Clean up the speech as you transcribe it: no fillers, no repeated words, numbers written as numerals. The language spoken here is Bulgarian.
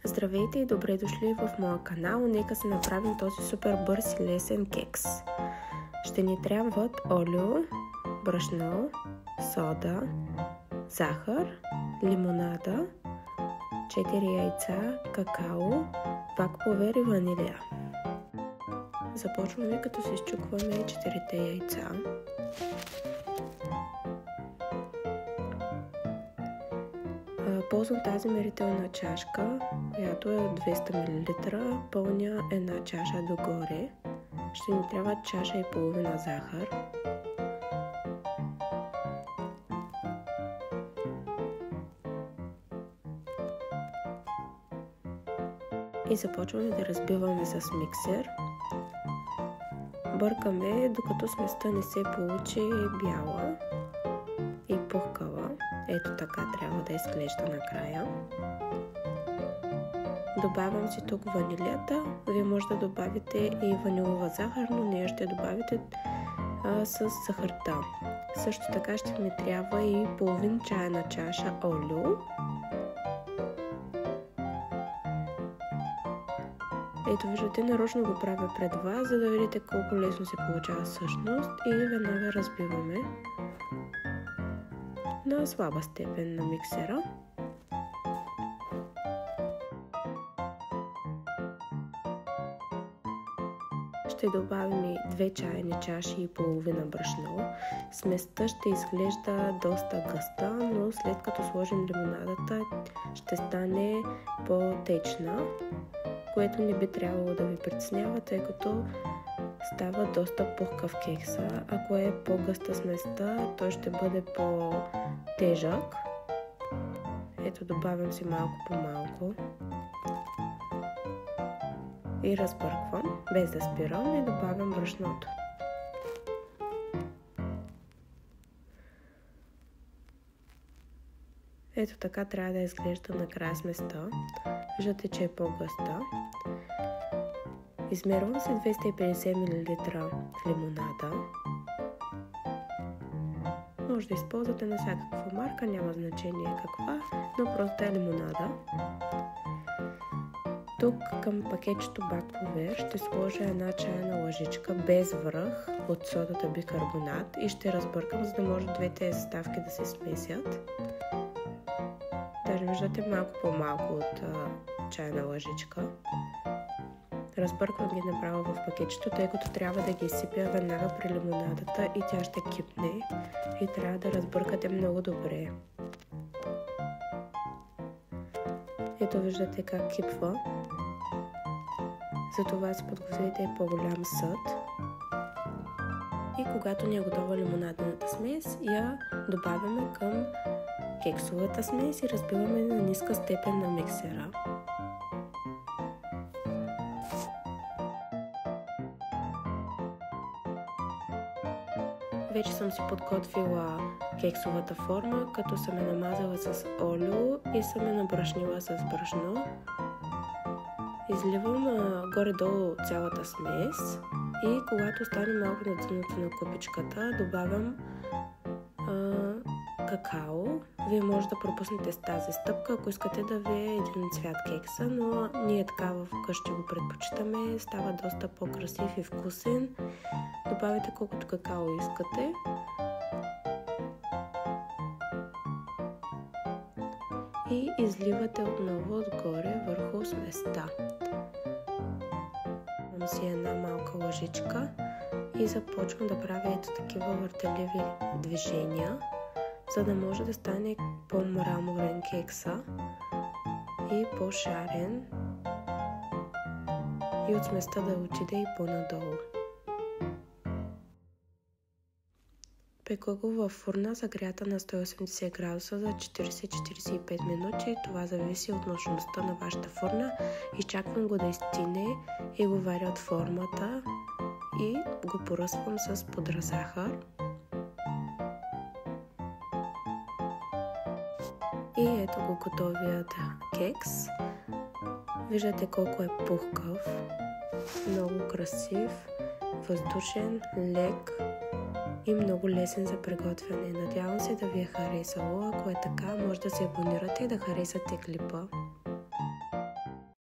Здравейте и добре дошли в моя канал. Нека се направим този супер бърз и лесен кекс. Ще ни трябват олио, брашно, сода, захар, лимонада, 4 яйца, какао, пак повер и ванилия. Започваме като се изчукваме 4 яйца. Ползвам тази мерителна чашка, която е 200 мл, пълня една чаша догоре. Ще ни трябва чаша и половина захар. И започваме да разбиваме с миксер. Бъркаме, докато сместа не се получи бяла и пухкава. Ето така трябва да изглежда накрая. Добавям си тук ванилията. Вие може да добавите и ванилова захар, но нея ще добавите с захарта. Също така ще ми трябва и половин чайна чаша олио. Ето виждате, нарочно го правя пред вас, за да видите колко лесно се получава всъщност, и веднага разбиваме на слаба степен на миксера. Ще добавим и 2 чайни чаши и половина брашно. Сместа ще изглежда доста гъста, но след като сложим лимонадата ще стане по-течна, което не би трябвало да ви притеснява, тъй като става доста пухкав кекса. Ако е по-гъста сместа, той ще бъде по-тежък. Ето, добавям си малко по малко и разбърквам, без да спирам, и добавям брашното. Ето така трябва да изглежда накрая сместа. Виждате, че е по-гъста. Измервам се 250 мл лимонада. Може да използвате на всякаква марка, няма значение каква, но просто е лимонада. Тук към пакетчето бакповер ще сложа една чайна лъжичка без връх от содата бикарбонат и ще разбъркам, за да може двете съставки да се смесят. Даже виждате малко по-малко от чайна лъжичка. Разбърквам ги направо в пакетчето, тъй като трябва да ги изсипя веднага при лимонадата и тя ще кипне и трябва да разбъркате много добре. Ето виждате как кипва. Затова си подгответе по-голям съд. И когато ни е готова лимонадната смес, я добавяме към кексовата смес и разбиваме на ниска степен на миксера. Вече съм си подготвила кексовата форма, като съм я намазала с олио и съм я набрашнила с брашно. Изливам горе-долу цялата смес и когато стане малко на дъното на купичката, добавям какао. Вие може да пропуснете с тази стъпка, ако искате да ви е един цвят кекса, но ние така вкъщи го предпочитаме, става доста по-красив и вкусен. Добавите колкото какао искате. И изливате отново отгоре върху сместа. Имам си една малка лъжичка и започвам да правя ето такива въртеливи движения, за да може да стане по-мраморен кекса и по-шарен и от сместа да отиде и по-надолу. Пека го във фурна, загрята на 180 градуса за 40-45 минути. Това зависи от мощността на вашата фурна. Изчаквам го да изстине и го варя от формата и го поръсвам с пудра захар. И ето го готовият кекс. Виждате колко е пухкав, много красив, въздушен, лек и много лесен за приготвяне. Надявам се да ви е харесало. Ако е така, може да се абонирате и да харесате клипа.